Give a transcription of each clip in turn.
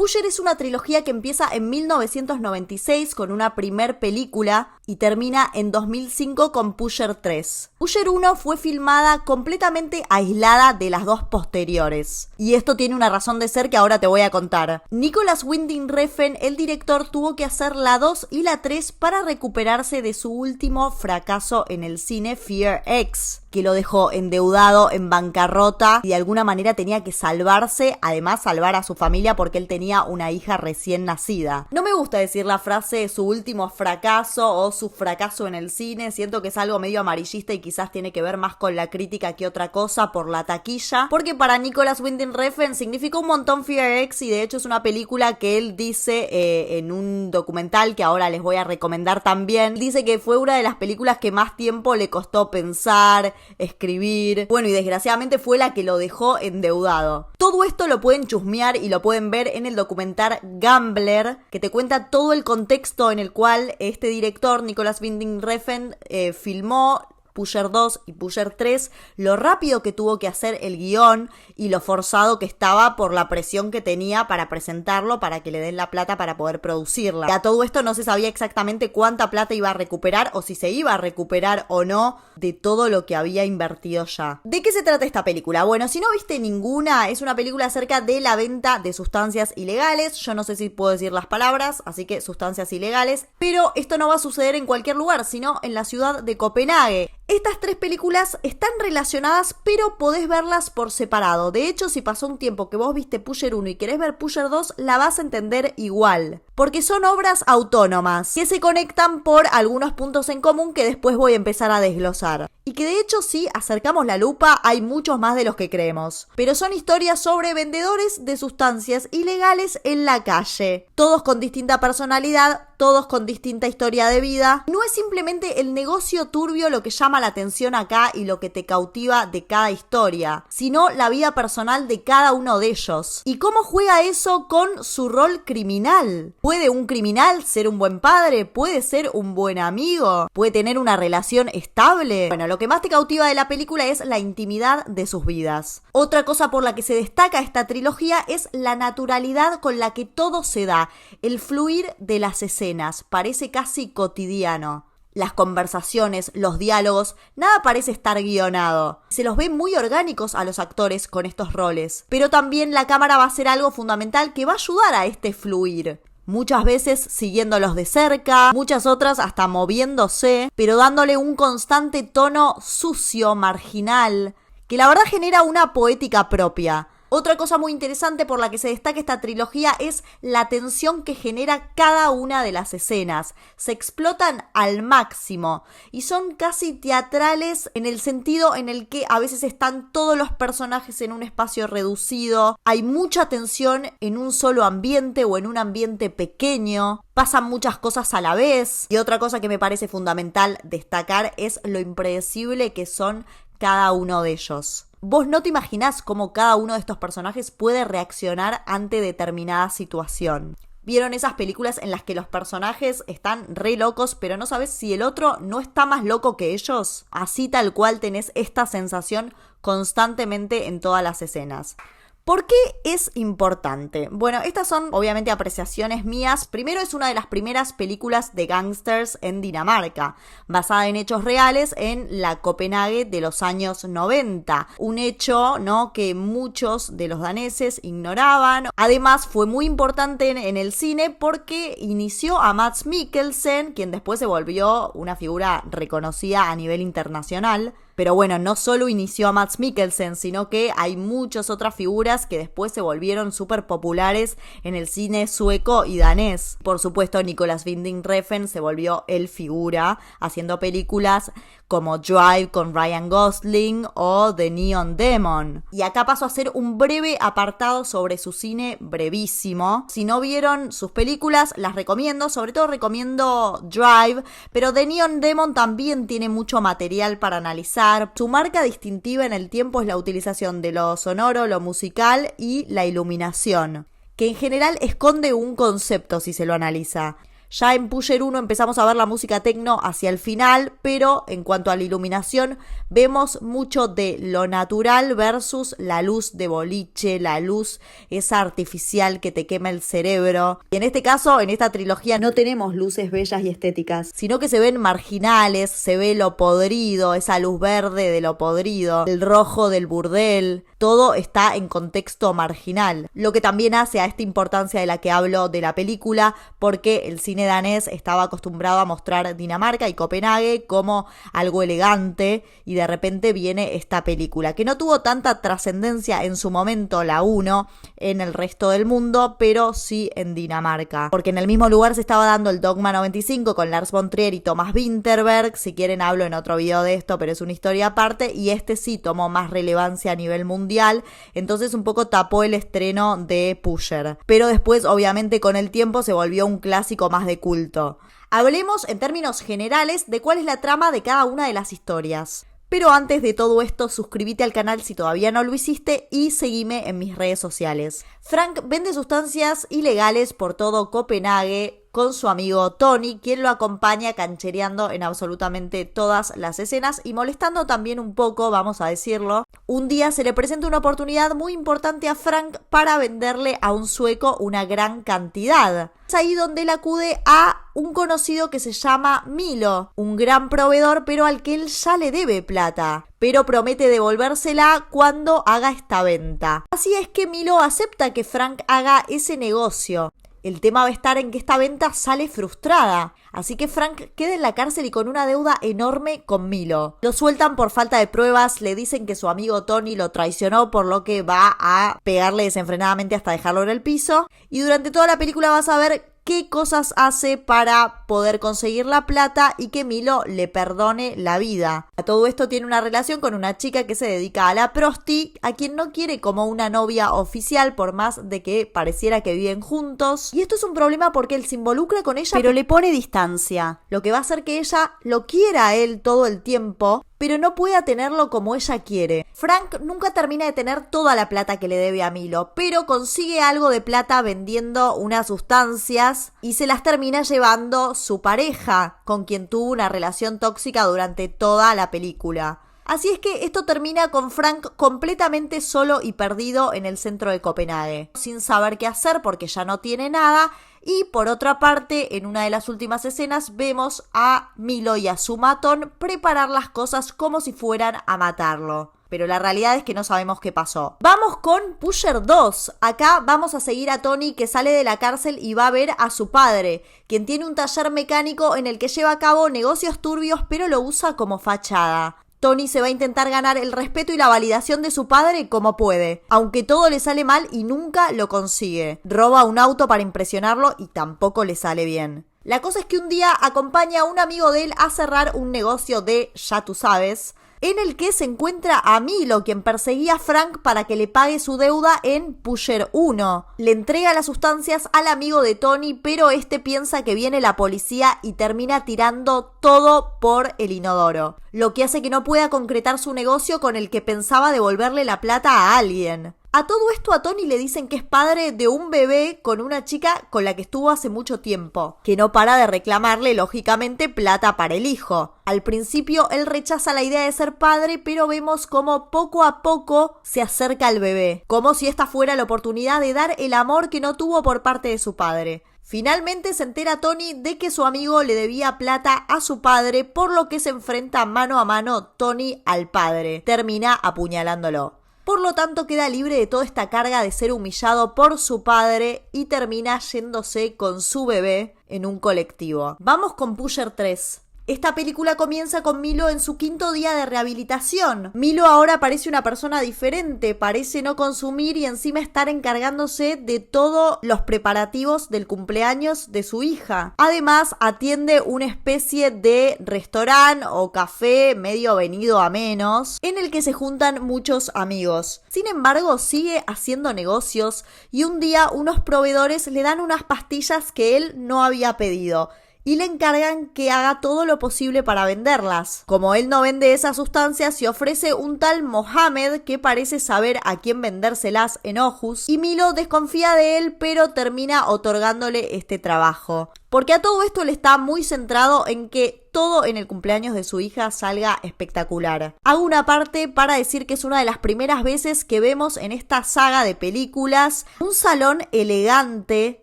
Pusher es una trilogía que empieza en 1996 con una primer película y termina en 2005 con Pusher 3. Pusher 1 fue filmada completamente aislada de las dos posteriores. Y esto tiene una razón de ser que ahora te voy a contar. Nicolas Winding Refn, el director, tuvo que hacer la 2 y la 3 para recuperarse de su último fracaso en el cine, Fear X, que lo dejó endeudado, en bancarrota y de alguna manera tenía que salvarse, además salvar a su familia porque él tenía una hija recién nacida. No me gusta decir la frase su último fracaso o su fracaso en el cine, siento que es algo medio amarillista y quizás tiene que ver más con la crítica que otra cosa por la taquilla, porque para Nicolas Winding Refn significó un montón Fear X y de hecho es una película que él dice en un documental que ahora les voy a recomendar también, dice que fue una de las películas que más tiempo le costó pensar, escribir, bueno, y desgraciadamente fue la que lo dejó endeudado. Todo esto lo pueden chusmear y lo pueden ver en el documental Gambler, que te cuenta todo el contexto en el cual este director, Nicolas Winding Refn, filmó Pusher 2 y Pusher 3, lo rápido que tuvo que hacer el guión y lo forzado que estaba por la presión que tenía para presentarlo, para que le den la plata para poder producirla. A todo esto no se sabía exactamente cuánta plata iba a recuperar o si se iba a recuperar o no de todo lo que había invertido ya. ¿De qué se trata esta película? Bueno, si no viste ninguna, es una película acerca de la venta de sustancias ilegales. Yo no sé si puedo decir las palabras, así que sustancias ilegales. Pero esto no va a suceder en cualquier lugar, sino en la ciudad de Copenhague. Estas tres películas están relacionadas, pero podés verlas por separado. De hecho, si pasó un tiempo que vos viste Pusher 1 y querés ver Pusher 2, la vas a entender igual. Porque son obras autónomas, que se conectan por algunos puntos en común que después voy a empezar a desglosar. Y que de hecho, si acercamos la lupa, hay muchos más de los que creemos. Pero son historias sobre vendedores de sustancias ilegales en la calle. Todos con distinta personalidad, todos con distinta historia de vida. No es simplemente el negocio turbio lo que llama la atención acá y lo que te cautiva de cada historia, sino la vida personal de cada uno de ellos. ¿Y cómo juega eso con su rol criminal? ¿Puede un criminal ser un buen padre? ¿Puede ser un buen amigo? ¿Puede tener una relación estable? Bueno, lo que más te cautiva de la película es la intimidad de sus vidas. Otra cosa por la que se destaca esta trilogía es la naturalidad con la que todo se da, el fluir de las escenas, parece casi cotidiano. Las conversaciones, los diálogos, nada parece estar guionado. Se los ve muy orgánicos a los actores con estos roles. Pero también la cámara va a ser algo fundamental que va a ayudar a este fluir. Muchas veces siguiéndolos de cerca, muchas otras hasta moviéndose, pero dándole un constante tono sucio, marginal, que la verdad genera una poética propia. Otra cosa muy interesante por la que se destaca esta trilogía es la tensión que genera cada una de las escenas. Se explotan al máximo y son casi teatrales en el sentido en el que a veces están todos los personajes en un espacio reducido. Hay mucha tensión en un solo ambiente o en un ambiente pequeño. Pasan muchas cosas a la vez. Y otra cosa que me parece fundamental destacar es lo impredecible que son cada uno de ellos. Vos no te imaginás cómo cada uno de estos personajes puede reaccionar ante determinada situación. ¿Vieron esas películas en las que los personajes están re locos, pero no sabes si el otro no está más loco que ellos? Así tal cual tenés esta sensación constantemente en todas las escenas. ¿Por qué es importante? Bueno, estas son obviamente apreciaciones mías. Primero, es una de las primeras películas de gángsters en Dinamarca, basada en hechos reales en la Copenhague de los años 90. Un hecho, ¿no?, que muchos de los daneses ignoraban. Además, fue muy importante en el cine porque inició a Mads Mikkelsen, quien después se volvió una figura reconocida a nivel internacional. Pero bueno, no solo inició a Mads Mikkelsen, sino que hay muchas otras figuras que después se volvieron súper populares en el cine sueco y danés. Por supuesto, Nicolas Winding Refn se volvió el figura, haciendo películas como Drive con Ryan Gosling o The Neon Demon. Y acá paso a hacer un breve apartado sobre su cine, brevísimo. Si no vieron sus películas, las recomiendo, sobre todo recomiendo Drive, pero The Neon Demon también tiene mucho material para analizar. Su marca distintiva en el tiempo es la utilización de lo sonoro, lo musical y la iluminación, que en general esconde un concepto si se lo analiza. Ya en Pusher 1 empezamos a ver la música techno hacia el final, pero en cuanto a la iluminación vemos mucho de lo natural versus la luz de boliche, la luz esa artificial que te quema el cerebro. Y en este caso, en esta trilogía no tenemos luces bellas y estéticas, sino que se ven marginales, se ve lo podrido, esa luz verde de lo podrido, el rojo del burdel, todo está en contexto marginal. Lo que también hace a esta importancia de la que hablo de la película, porque el cine danés estaba acostumbrado a mostrar Dinamarca y Copenhague como algo elegante, y de repente viene esta película, que no tuvo tanta trascendencia en su momento, la 1, en el resto del mundo, pero sí en Dinamarca. Porque en el mismo lugar se estaba dando el Dogma 95 con Lars von Trier y Thomas Vinterberg. Si quieren hablo en otro video de esto, pero es una historia aparte, y este sí tomó más relevancia a nivel mundial, entonces un poco tapó el estreno de Pusher. Pero después, obviamente, con el tiempo se volvió un clásico más de culto. Hablemos en términos generales de cuál es la trama de cada una de las historias. Pero antes de todo esto, suscríbete al canal si todavía no lo hiciste y seguime en mis redes sociales. Frank vende sustancias ilegales por todo Copenhague con su amigo Tony, quien lo acompaña canchereando en absolutamente todas las escenas y molestando también un poco, vamos a decirlo. Un día se le presenta una oportunidad muy importante a Frank para venderle a un sueco una gran cantidad. Es ahí donde él acude a un conocido que se llama Milo, un gran proveedor, pero al que él ya le debe plata, pero promete devolvérsela cuando haga esta venta. Así es que Milo acepta que Frank haga ese negocio. El tema va a estar en que esta venta sale frustrada, así que Frank queda en la cárcel y con una deuda enorme con Milo. Lo sueltan por falta de pruebas, le dicen que su amigo Tony lo traicionó, por lo que va a pegarle desenfrenadamente hasta dejarlo en el piso. Y durante toda la película vas a ver qué cosas hace para poder conseguir la plata y que Milo le perdone la vida. A todo esto tiene una relación con una chica que se dedica a la prosti, a quien no quiere como una novia oficial, por más de que pareciera que viven juntos. Y esto es un problema porque él se involucra con ella, pero le pone distancia, lo que va a hacer que ella lo quiera a él todo el tiempo, pero no pueda tenerlo como ella quiere. Frank nunca termina de tener toda la plata que le debe a Milo, pero consigue algo de plata vendiendo unas sustancias y se las termina llevando su pareja, con quien tuvo una relación tóxica durante toda la película. Así es que esto termina con Frank completamente solo y perdido en el centro de Copenhague, sin saber qué hacer porque ya no tiene nada. Y por otra parte, en una de las últimas escenas vemos a Milo y a su matón preparar las cosas como si fueran a matarlo. Pero la realidad es que no sabemos qué pasó. Vamos con Pusher 2. Acá vamos a seguir a Tony, que sale de la cárcel y va a ver a su padre, quien tiene un taller mecánico en el que lleva a cabo negocios turbios, pero lo usa como fachada. Tony se va a intentar ganar el respeto y la validación de su padre como puede, aunque todo le sale mal y nunca lo consigue. Roba un auto para impresionarlo y tampoco le sale bien. La cosa es que un día acompaña a un amigo de él a cerrar un negocio de, ya tú sabes, en el que se encuentra a Milo, quien perseguía a Frank para que le pague su deuda en Pusher 1. Le entrega las sustancias al amigo de Tony, pero este piensa que viene la policía y termina tirando todo por el inodoro, lo que hace que no pueda concretar su negocio con el que pensaba devolverle la plata a alguien. A todo esto a Tony le dicen que es padre de un bebé con una chica con la que estuvo hace mucho tiempo, que no para de reclamarle, lógicamente, plata para el hijo. Al principio él rechaza la idea de ser padre, pero vemos cómo poco a poco se acerca al bebé, como si esta fuera la oportunidad de dar el amor que no tuvo por parte de su padre. Finalmente se entera Tony de que su amigo le debía plata a su padre, por lo que se enfrenta mano a mano Tony al padre. Termina apuñalándolo. Por lo tanto, queda libre de toda esta carga de ser humillado por su padre y termina yéndose con su bebé en un colectivo. Vamos con Pusher 3. Esta película comienza con Milo en su 5º día de rehabilitación. Milo ahora parece una persona diferente, parece no consumir y encima estar encargándose de todos los preparativos del cumpleaños de su hija. Además, atiende una especie de restaurante o café medio venido a menos, en el que se juntan muchos amigos. Sin embargo, sigue haciendo negocios y un día unos proveedores le dan unas pastillas que él no había pedido. y le encargan que haga todo lo posible para venderlas. Como él no vende esas sustancias, se ofrece un tal Mohamed que parece saber a quién vendérselas en Aarhus, y Milo desconfía de él, pero termina otorgándole este trabajo. Porque a todo esto él está muy centrado en que todo en el cumpleaños de su hija salga espectacular. Hago una parte para decir que es una de las primeras veces que vemos en esta saga de películas un salón elegante.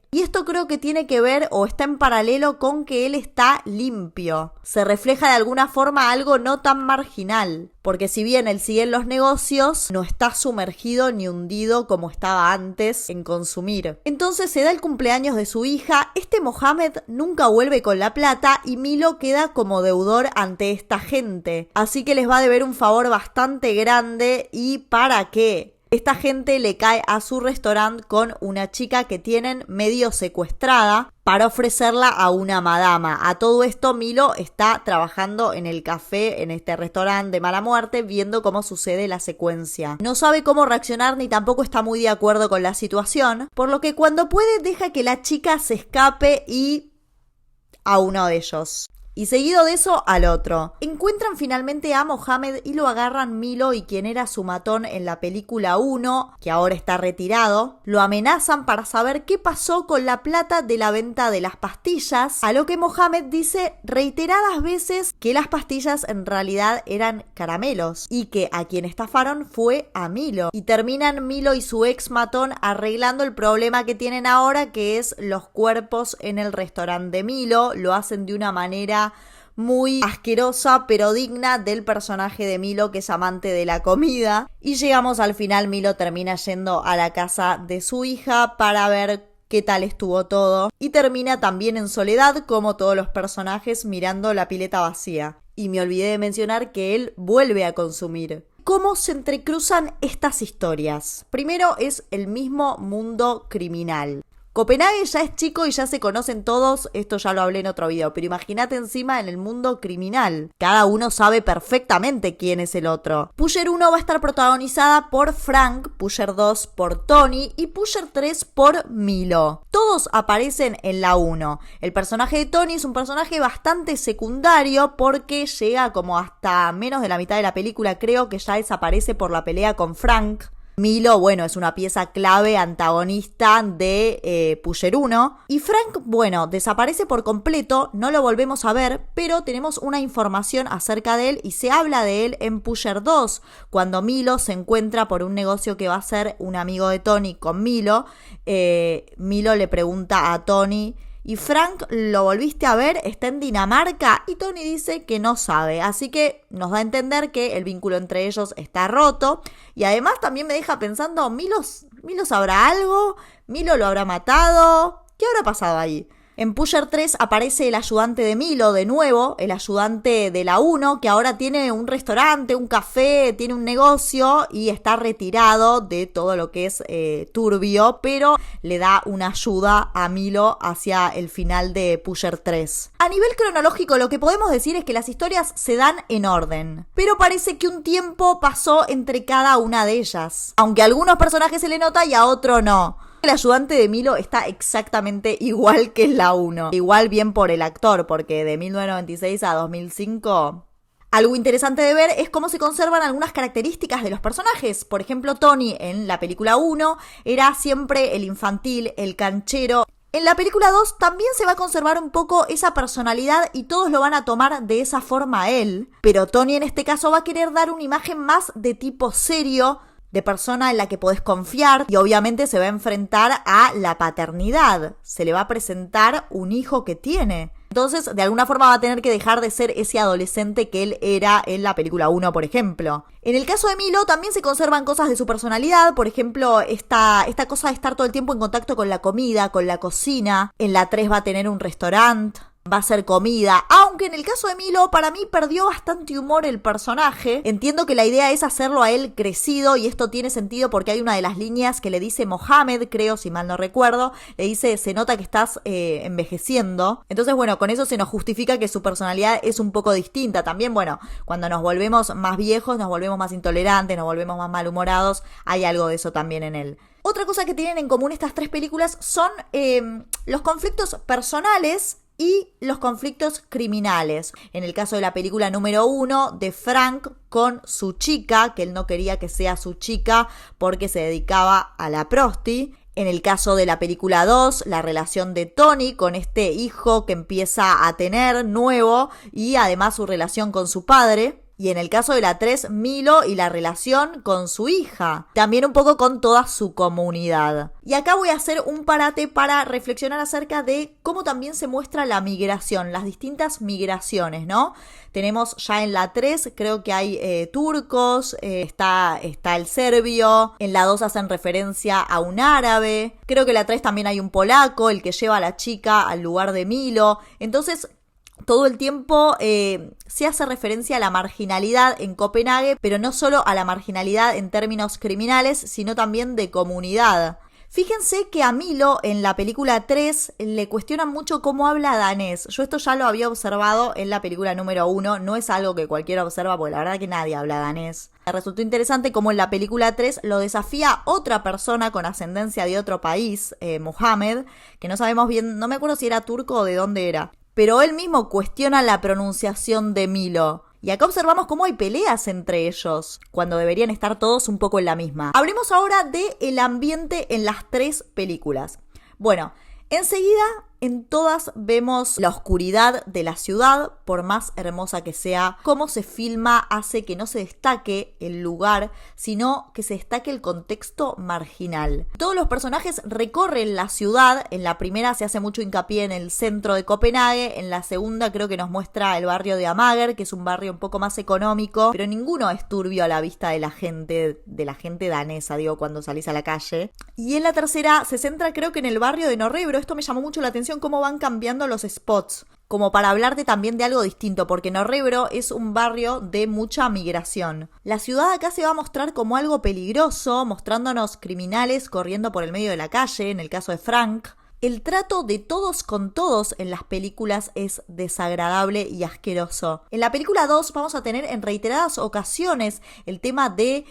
Y esto creo que tiene que ver o está en paralelo con que él está limpio. Se refleja de alguna forma algo no tan marginal. Porque si bien él sigue en los negocios, no está sumergido ni hundido como estaba antes en consumir. Entonces se da el cumpleaños de su hija, este Mohamed nunca vuelve con la plata y Milo queda como deudor ante esta gente. Así que les va a deber un favor bastante grande. ¿Y para qué? Esta gente le cae a su restaurante con una chica que tienen medio secuestrada para ofrecerla a una madama. A todo esto Milo está trabajando en el café, en este restaurante de mala muerte, viendo cómo sucede la secuencia. No sabe cómo reaccionar ni tampoco está muy de acuerdo con la situación, por lo que cuando puede deja que la chica se escape y a uno de ellos. Y seguido de eso, al otro. Encuentran finalmente a Mohamed y lo agarran Milo y quien era su matón en la película 1, que ahora está retirado. Lo amenazan para saber qué pasó con la plata de la venta de las pastillas, a lo que Mohamed dice reiteradas veces que las pastillas en realidad eran caramelos y que a quien estafaron fue a Milo. Y terminan Milo y su ex matón arreglando el problema que tienen ahora, que es los cuerpos en el restaurante de Milo. Lo hacen de una manera muy asquerosa pero digna del personaje de Milo, que es amante de la comida. Y llegamos al final, Milo termina yendo a la casa de su hija para ver qué tal estuvo todo. Y termina también en soledad, como todos los personajes, mirando la pileta vacía. Y me olvidé de mencionar que él vuelve a consumir. ¿Cómo se entrecruzan estas historias? Primero es el mismo mundo criminal. Copenhague ya es chico y ya se conocen todos, esto ya lo hablé en otro video, pero imagínate encima en el mundo criminal. Cada uno sabe perfectamente quién es el otro. Pusher 1 va a estar protagonizada por Frank, Pusher 2 por Tony y Pusher 3 por Milo. Todos aparecen en la 1. El personaje de Tony es un personaje bastante secundario porque llega como hasta menos de la mitad de la película, creo que ya desaparece por la pelea con Frank. Milo, bueno, es una pieza clave antagonista de Pusher 1. Y Frank, bueno, desaparece por completo, no lo volvemos a ver, pero tenemos una información acerca de él y se habla de él en Pusher 2, cuando Milo se encuentra por un negocio que va a ser un amigo de Tony con Milo. Milo le pregunta a Tony: ¿y Frank lo volviste a ver? ¿Está en Dinamarca? Y Tony dice que no sabe. Así que nos da a entender que el vínculo entre ellos está roto. Y además también me deja pensando, ¿Milo sabrá algo? ¿Milo lo habrá matado? ¿Qué habrá pasado ahí? En Pusher 3 aparece el ayudante de Milo de nuevo, el ayudante de la 1, que ahora tiene un restaurante, un café, tiene un negocio y está retirado de todo lo que es turbio, pero le da una ayuda a Milo hacia el final de Pusher 3. A nivel cronológico, lo que podemos decir es que las historias se dan en orden, pero parece que un tiempo pasó entre cada una de ellas, aunque a algunos personajes se le nota y a otro no. El ayudante de Milo está exactamente igual que en la 1. Igual bien por el actor, porque de 1996 a 2005... Algo interesante de ver es cómo se conservan algunas características de los personajes. Por ejemplo, Tony en la película 1 era siempre el infantil, el canchero. En la película 2 también se va a conservar un poco esa personalidad y todos lo van a tomar de esa forma a él. Pero Tony en este caso va a querer dar una imagen más de tipo serio, de persona en la que podés confiar, y obviamente se va a enfrentar a la paternidad. Se le va a presentar un hijo que tiene. Entonces, de alguna forma va a tener que dejar de ser ese adolescente que él era en la película 1, por ejemplo. En el caso de Milo también se conservan cosas de su personalidad, por ejemplo, esta cosa de estar todo el tiempo en contacto con la comida, con la cocina. En la 3 va a tener un restaurante, va a ser comida, aunque en el caso de Milo para mí perdió bastante humor el personaje. Entiendo que la idea es hacerlo a él crecido y esto tiene sentido porque hay una de las líneas que le dice Mohamed, creo, si mal no recuerdo, le dice: se nota que estás envejeciendo. Entonces bueno, con eso se nos justifica que su personalidad es un poco distinta. También bueno, cuando nos volvemos más viejos, nos volvemos más intolerantes, nos volvemos más malhumorados, hay algo de eso también en él. Otra cosa que tienen en común estas tres películas son los conflictos personales y los conflictos criminales. En el caso de la película número 1, de Frank con su chica, que él no quería que sea su chica porque se dedicaba a la prosti. En el caso de la película 2, la relación de Tony con este hijo que empieza a tener nuevo y además su relación con su padre. Y en el caso de la 3, Milo y la relación con su hija. También un poco con toda su comunidad. Y acá voy a hacer un parate para reflexionar acerca de cómo también se muestra la migración, las distintas migraciones, ¿no? Tenemos ya en la 3, creo que hay turcos, está el serbio. En la 2 hacen referencia a un árabe. Creo que en la 3 también hay un polaco, el que lleva a la chica al lugar de Milo. Entonces, todo el tiempo se hace referencia a la marginalidad en Copenhague, pero no solo a la marginalidad en términos criminales, sino también de comunidad. Fíjense que a Milo en la película 3 le cuestionan mucho cómo habla danés. Yo esto ya lo había observado en la película número 1, no es algo que cualquiera observa porque la verdad que nadie habla danés. Me resultó interesante cómo en la película 3 lo desafía otra persona con ascendencia de otro país, Mohamed, que no sabemos bien, no me acuerdo si era turco o de dónde era. Pero él mismo cuestiona la pronunciación de Milo. Y acá observamos cómo hay peleas entre ellos, cuando deberían estar todos un poco en la misma. Hablemos ahora del ambiente en las 3 películas. Bueno, enseguida en todas vemos la oscuridad de la ciudad, por más hermosa que sea. Cómo se filma hace que no se destaque el lugar, sino que se destaque el contexto marginal. Todos los personajes recorren la ciudad. En la primera se hace mucho hincapié en el centro de Copenhague. En la segunda creo que nos muestra el barrio de Amager, que es un barrio un poco más económico, pero ninguno es turbio a la vista de la gente danesa, digo, cuando salís a la calle. Y en la tercera se centra creo que en el barrio de Norrebro. Esto me llamó mucho la atención, cómo van cambiando los spots, como para hablarte también de algo distinto, porque Norrebro es un barrio de mucha migración. La ciudad acá se va a mostrar como algo peligroso, mostrándonos criminales corriendo por el medio de la calle, en el caso de Frank. El trato de todos con todos en las películas es desagradable y asqueroso. En la película 2 vamos a tener en reiteradas ocasiones el tema de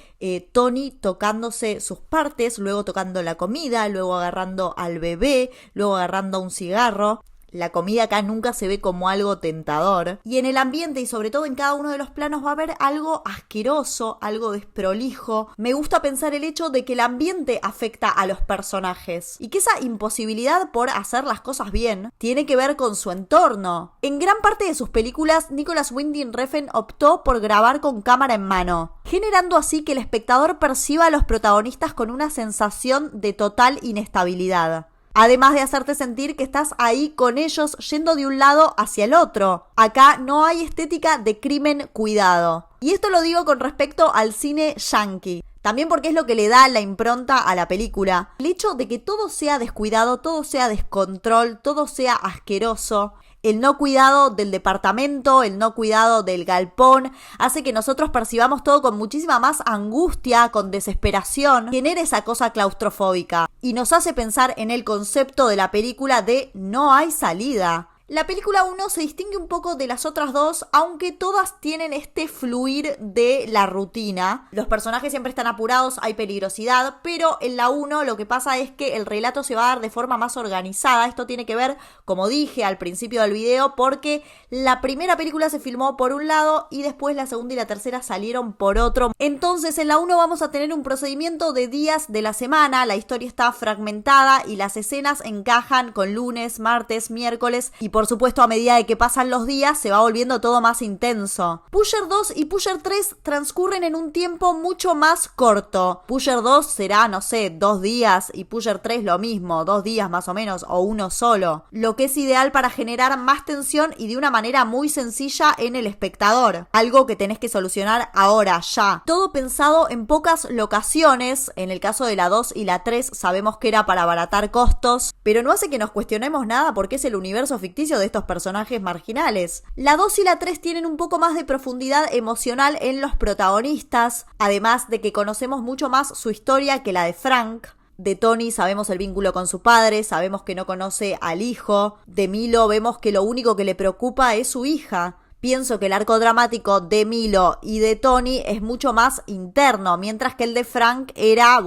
Tony tocándose sus partes, luego tocando la comida, luego agarrando al bebé, luego agarrando un cigarro. La comida acá nunca se ve como algo tentador. Y en el ambiente y sobre todo en cada uno de los planos va a haber algo asqueroso, algo desprolijo. Me gusta pensar el hecho de que el ambiente afecta a los personajes y que esa imposibilidad por hacer las cosas bien tiene que ver con su entorno. En gran parte de sus películas, Nicolas Winding Refn optó por grabar con cámara en mano, generando así que el espectador perciba a los protagonistas con una sensación de total inestabilidad. Además de hacerte sentir que estás ahí con ellos yendo de un lado hacia el otro. Acá no hay estética de crimen cuidado. Y esto lo digo con respecto al cine yankee. También porque es lo que le da la impronta a la película. El hecho de que todo sea descuidado, todo sea descontrol, todo sea asqueroso. El no cuidado del departamento, el no cuidado del galpón, hace que nosotros percibamos todo con muchísima más angustia, con desesperación, genera esa cosa claustrofóbica y nos hace pensar en el concepto de la película de no hay salida. La película 1 se distingue un poco de las otras dos, aunque todas tienen este fluir de la rutina. Los personajes siempre están apurados, hay peligrosidad, pero en la 1 lo que pasa es que el relato se va a dar de forma más organizada. Esto tiene que ver, como dije al principio del video, porque la primera película se filmó por un lado y después la segunda y la tercera salieron por otro. Entonces en la 1 vamos a tener un procedimiento de días de la semana, la historia está fragmentada y las escenas encajan con lunes, martes, miércoles y por supuesto, a medida de que pasan los días, se va volviendo todo más intenso. Pusher 2 y Pusher 3 transcurren en un tiempo mucho más corto. Pusher 2 será, 2 días y Pusher 3 lo mismo, 2 días más o menos o uno solo. Lo que es ideal para generar más tensión y de una manera muy sencilla en el espectador. Algo que tenés que solucionar ahora, ya. Todo pensado en pocas locaciones. En el caso de la 2 y la 3 sabemos que era para abaratar costos, pero no hace que nos cuestionemos nada porque es el universo ficticio de estos personajes marginales. La 2 y la 3 tienen un poco más de profundidad emocional en los protagonistas, además de que conocemos mucho más su historia que la de Frank. De Tony sabemos el vínculo con su padre, sabemos que no conoce al hijo. De Milo vemos que lo único que le preocupa es su hija. Pienso que el arco dramático de Milo y de Tony es mucho más interno, mientras que el de Frank era,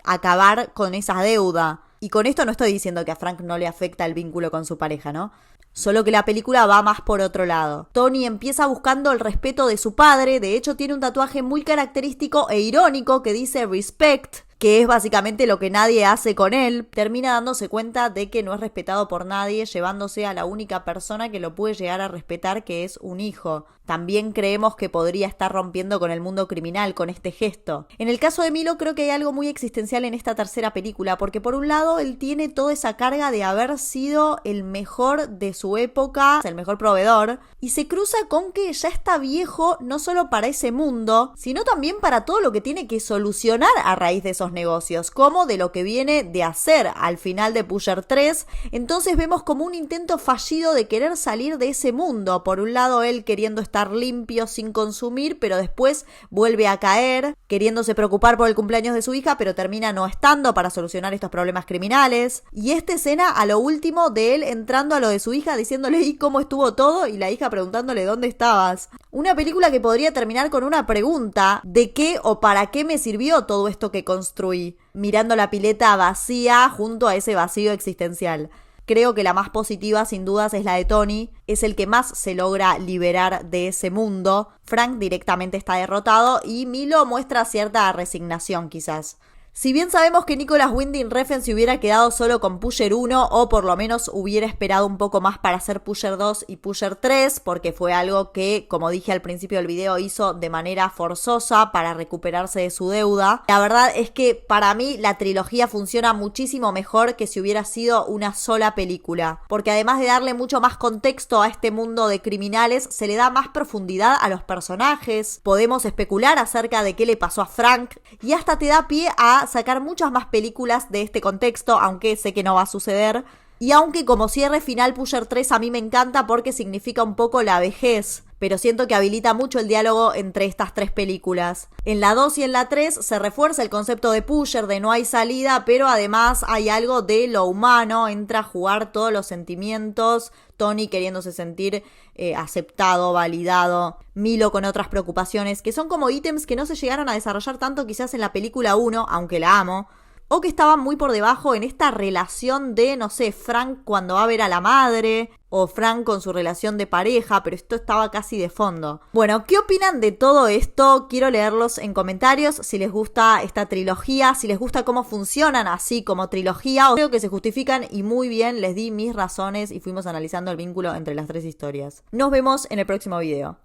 acabar con esa deuda. Y con esto no estoy diciendo que a Frank no le afecta el vínculo con su pareja, ¿no? Solo que la película va más por otro lado. Tony empieza buscando el respeto de su padre, de hecho tiene un tatuaje muy característico e irónico que dice respect, que es básicamente lo que nadie hace con él. Termina dándose cuenta de que no es respetado por nadie, llevándose a la única persona que lo puede llegar a respetar, que es un hijo. También creemos que podría estar rompiendo con el mundo criminal con este gesto. En el caso de Milo creo que hay algo muy existencial en esta tercera película, porque por un lado él tiene toda esa carga de haber sido el mejor de su época, el mejor proveedor, y se cruza con que ya está viejo no solo para ese mundo, sino también para todo lo que tiene que solucionar a raíz de esos negocios, como de lo que viene de hacer al final de Pusher 3. Entonces vemos como un intento fallido de querer salir de ese mundo. Por un lado él queriendo estar limpio sin consumir, pero después vuelve a caer, queriéndose preocupar por el cumpleaños de su hija, pero termina no estando para solucionar estos problemas criminales. Y esta escena a lo último de él entrando a lo de su hija diciéndole ¿y cómo estuvo todo? Y la hija preguntándole ¿dónde estabas? Una película que podría terminar con una pregunta: ¿de qué o para qué me sirvió todo esto que construí? Mirando la pileta vacía junto a ese vacío existencial. Creo que la más positiva sin dudas es la de Tony, es el que más se logra liberar de ese mundo. Frank directamente está derrotado y Milo muestra cierta resignación quizás. Si bien sabemos que Nicolas Winding Refn se hubiera quedado solo con Pusher 1 o por lo menos hubiera esperado un poco más para hacer Pusher 2 y Pusher 3, porque fue algo que, como dije al principio del video, hizo de manera forzosa para recuperarse de su deuda. La verdad es que para mí la trilogía funciona muchísimo mejor que si hubiera sido una sola película, porque además de darle mucho más contexto a este mundo de criminales, se le da más profundidad a los personajes, podemos especular acerca de qué le pasó a Frank y hasta te da pie a sacar muchas más películas de este contexto, aunque sé que no va a suceder. Y aunque como cierre final Pusher 3 a mí me encanta porque significa un poco la vejez, pero siento que habilita mucho el diálogo entre estas tres películas. En la 2 y en la 3 se refuerza el concepto de Pusher, de no hay salida, pero además hay algo de lo humano, entra a jugar todos los sentimientos, Tony queriéndose sentir aceptado, validado, Milo con otras preocupaciones, que son como ítems que no se llegaron a desarrollar tanto quizás en la película 1, aunque la amo, o que estaban muy por debajo en esta relación de, no sé, Frank cuando va a ver a la madre, o Frank con su relación de pareja, pero esto estaba casi de fondo. Bueno, ¿qué opinan de todo esto? Quiero leerlos en comentarios, si les gusta esta trilogía, si les gusta cómo funcionan así como trilogía, o creo que se justifican y muy bien, les di mis razones y fuimos analizando el vínculo entre las tres historias. Nos vemos en el próximo video.